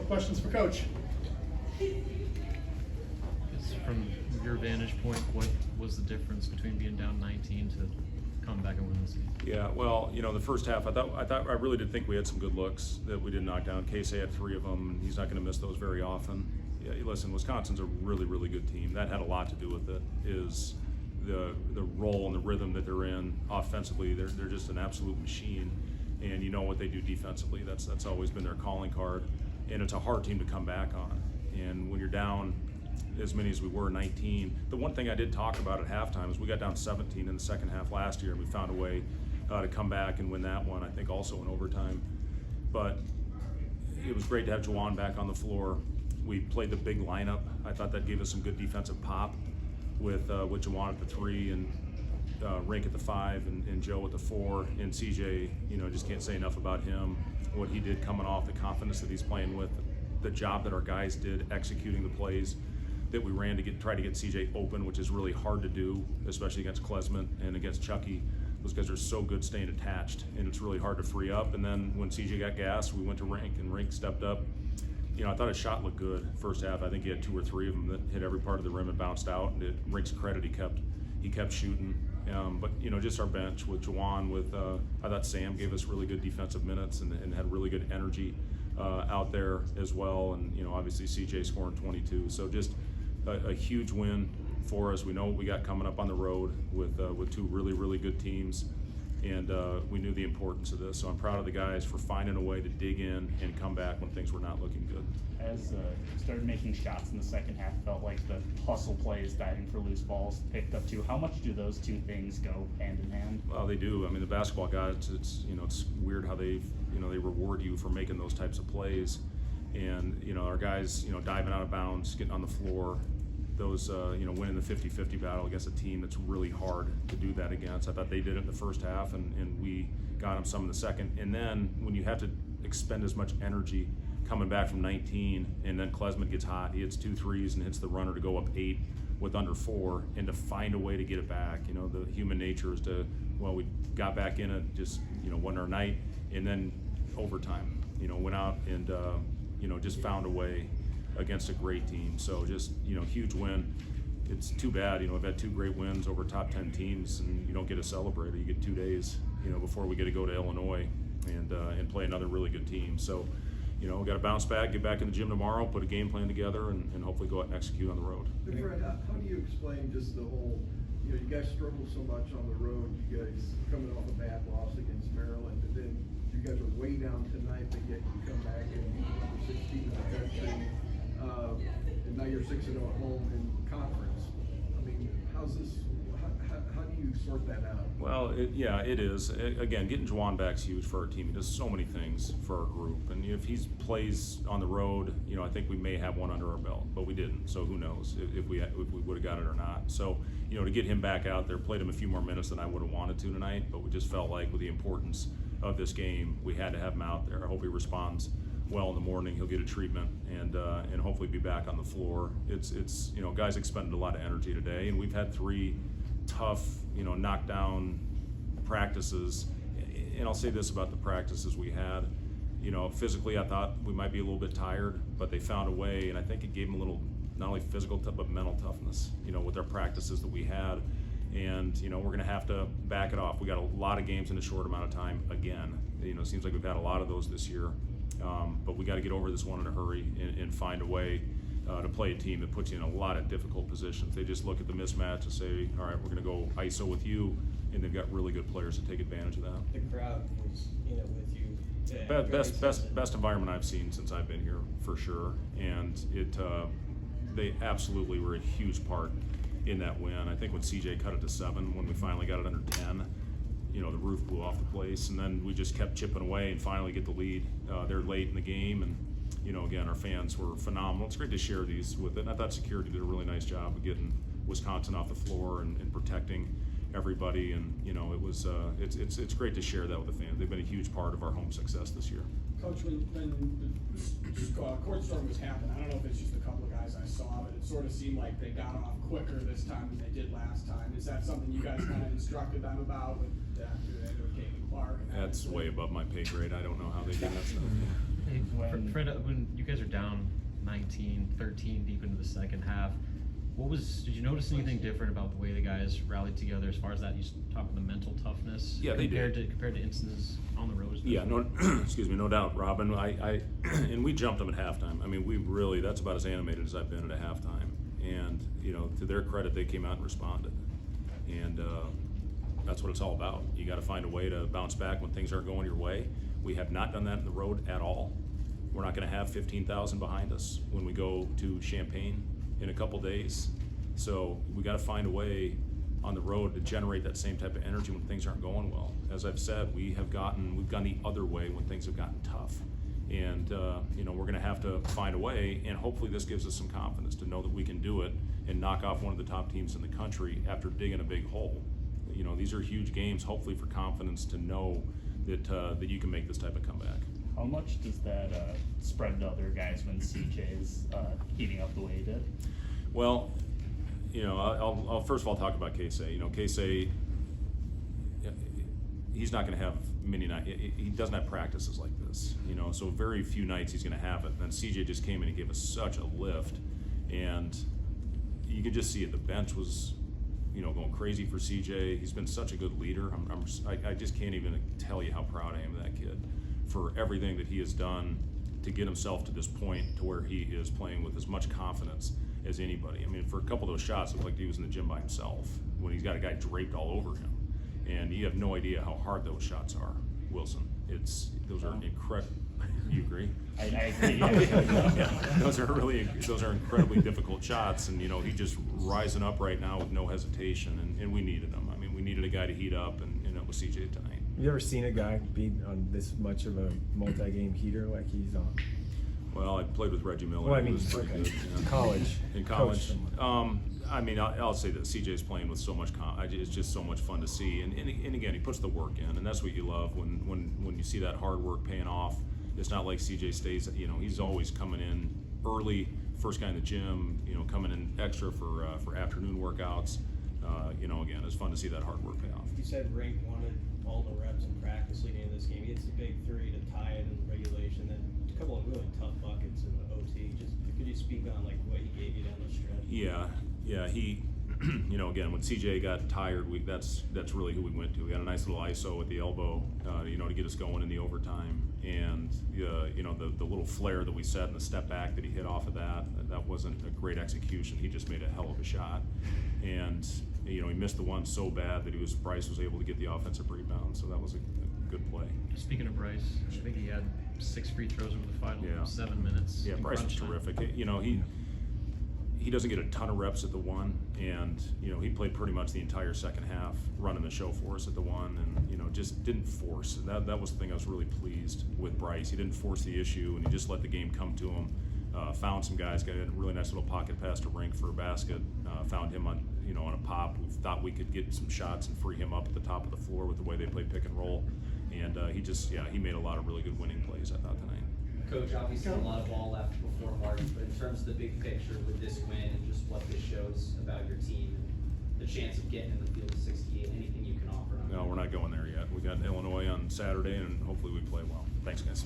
questions for Coach. From your vantage point, what was the difference between being down 19 to come back and win the season? Yeah, well, the first half, I really did think we had some good looks that we did knock down. Casey had 3 of them, and he's not going to miss those very often. Yeah, listen, Wisconsin's a really, really good team. That had a lot to do with it. Is the role and the rhythm that they're in offensively. They're just an absolute machine, and you know what they do defensively. That's always been their calling card, and it's a hard team to come back on. And when you're down as many as we were, 19. The one thing I did talk about at halftime is we got down 17 in the second half last year, and we found a way to come back and win that one, I think also in overtime. But it was great to have Juwan back on the floor. We played the big lineup. I thought that gave us some good defensive pop with Juwan at the 3 and Rink at the 5 and Joe at the 4. And CJ, just can't say enough about him, what he did coming off, the confidence that he's playing with, the job that our guys did executing the plays that we ran to try to get CJ open, which is really hard to do, especially against Klesman and against Chucky. Those guys are so good staying attached, and it's really hard to free up. And then when CJ got gas, we went to Rink, and Rink stepped up. I thought his shot looked good first half. I think he had 2 or 3 of them that hit every part of the rim and bounced out. And to Rink's credit, he kept shooting. But just our bench with Juwan, I thought Sam gave us really good defensive minutes and had really good energy out there as well. And obviously CJ scoring 22. So just a huge win for us. We know what we got coming up on the road with 2 really, really good teams, and we knew the importance of this. So I'm proud of the guys for finding a way to dig in and come back when things were not looking good. As you started making shots in the second half, felt like the hustle plays, diving for loose balls, picked up too. How much do those 2 things go hand in hand? Well, they do. I mean, the basketball guys, it's weird how they reward you for making those types of plays, and our guys diving out of bounds, getting on the floor. Those, winning the 50-50 battle against a team that's really hard to do that against. I thought they did it in the first half, and we got them some in the second. And then when you have to expend as much energy coming back from 19, and then Klesman gets hot, he hits 2 threes and hits the runner to go up 8 with under 4, and to find a way to get it back. The human nature is we got back in it, just, wasn't our night, and then overtime, went out and, just found a way against a great team. So just, huge win. It's too bad, we've had 2 great wins over top 10 teams, and you don't get to celebrate it. You get 2 days, before we get to go to Illinois and play another really good team. So, we got to bounce back, get back in the gym tomorrow, put a game plan together, and hopefully go out and execute on the road. Hey Fred, how do you explain just the whole, you guys struggle so much on the road, you guys coming off a bad loss against Maryland, and then you guys are way down tonight, but yet you come back and you number 16 in the country. And now you're 6-0 at home in conference. I mean, how do you sort that out? Well, it is. Again, getting Juwan back is huge for our team. He does so many things for our group. And if he plays on the road, I think we may have one under our belt, but we didn't. So who knows if we would have got it or not. So, to get him back out there, played him a few more minutes than I would have wanted to tonight, but we just felt like with the importance of this game, we had to have him out there. I hope he responds well in the morning. He'll get a treatment and hopefully be back on the floor. It's guys expended a lot of energy today, and we've had 3 tough knockdown practices. And I'll say this about the practices we had. Physically I thought we might be a little bit tired, but they found a way, and I think it gave them a little not only physical but mental toughness. With our practices that we had. And we're going to have to back it off. We got a lot of games in a short amount of time again. It seems like we've had a lot of those this year. But we got to get over this one in a hurry and find a way to play a team that puts you in a lot of difficult positions. They just look at the mismatch and say, all right, we're going to go ISO with you, and they've got really good players to take advantage of that. The crowd was, with you. Best environment I've seen since I've been here, for sure. And they absolutely were a huge part in that win. I think when CJ cut it to 7, when we finally got it under 10, the roof blew off the place, and then we just kept chipping away and finally get the lead. They're late in the game, and again, our fans were phenomenal. It's great to share these with it. And I thought security did a really nice job of getting Wisconsin off the floor and protecting everybody. And it was it's great to share that with the fans. They've been a huge part of our home success this year. Coach, when the court storm was happening, I don't know if it's just a couple of guys I saw, but it sort of seemed like they got off quicker this time than they did last time. Is that something you guys kind of instructed them about with Kagan Clark? That's way above my pay grade. I don't know how they did that stuff. Hey, When- Fred, when you guys are down 19-13 deep into the second half, did you notice anything different about the way the guys rallied together as far as that? You talk about the mental toughness. Yeah, they did. Compared to instances on the road. Yeah, no, excuse me, no doubt, Robin. And we jumped them at halftime. I mean, that's about as animated as I've been at a halftime. And, to their credit, they came out and responded. And that's what it's all about. You got to find a way to bounce back when things aren't going your way. We have not done that in the road at all. We're not going to have 15,000 behind us when we go to Champaign in a couple days. So we got to find a way on the road to generate that same type of energy when things aren't going well. As I've said, we've gone the other way when things have gotten tough. And, we're going to have to find a way, and hopefully this gives us some confidence to know that we can do it and knock off one of the top teams in the country after digging a big hole. These are huge games, hopefully for confidence to know that you can make this type of comeback. How much does that spread to other guys when CJ's heating up the way he did? Well, I'll first of all talk about Casey. Casey, he's not going to have many nights. He doesn't have practices like this. So very few nights he's going to have it. And then CJ just came in and gave us such a lift, and you could just see it. The bench was, going crazy for CJ. He's been such a good leader. I just can't even tell you how proud I am of that kid for everything that he has done to get himself to this point to where he is playing with as much confidence as anybody. I mean, for a couple of those shots, it looked like he was in the gym by himself when he's got a guy draped all over him. And you have no idea how hard those shots are, Wilson. Those are incredible. You agree? I agree. Yeah, those are incredibly difficult shots, and he just rising up right now with no hesitation, and we needed him. I mean, we needed a guy to heat up, and it was CJ tonight. You ever seen a guy be on this much of a multi-game heater like he's on? Well, I played with Reggie Miller. Well, I He mean, was pretty okay. good. Yeah. College. In college. I mean, I'll say that CJ's playing with so much. It's just so much fun to see, and again, he puts the work in, and that's what you love when you see that hard work paying off. It's not like CJ stays. He's always coming in early, first guy in the gym. Coming in extra for afternoon workouts. Again, it's fun to see that hard work pay off. You said Rink wanted all the reps in practice leading into this game. He hits the big three to tie it in regulation, then a couple of really tough buckets in the OT. Just could you speak on what he gave you down the stretch? Yeah. He, again, when CJ got tired, that's really who we went to. We got a nice little ISO at the elbow, to get us going in the overtime, and the little flare that we set and the step back that he hit off of that wasn't a great execution. He just made a hell of a shot, and he missed the one so bad that Bryce was able to get the offensive rebound, so that was a good play. Speaking of Bryce, I think he had 6 free throws over the final 7 minutes. Yeah, Bryce was terrific. He doesn't get a ton of reps at the one, and he played pretty much the entire second half running the show for us at the one, and just didn't force. That was the thing I was really pleased with Bryce. He didn't force the issue, and he just let the game come to him. Found some guys, got a really nice little pocket pass to Rink for a basket. Found him on a pop. We thought we could get some shots and free him up at the top of the floor with the way they play pick and roll, and he made a lot of really good winning plays, I thought, tonight. Coach, obviously a lot of ball left before March, but in terms of the big picture with this win and just what this shows about your team and the chance of getting in the field of 68, anything you can offer on that? No, we're not going there yet. We got Illinois on Saturday, and hopefully we play well. Thanks, guys.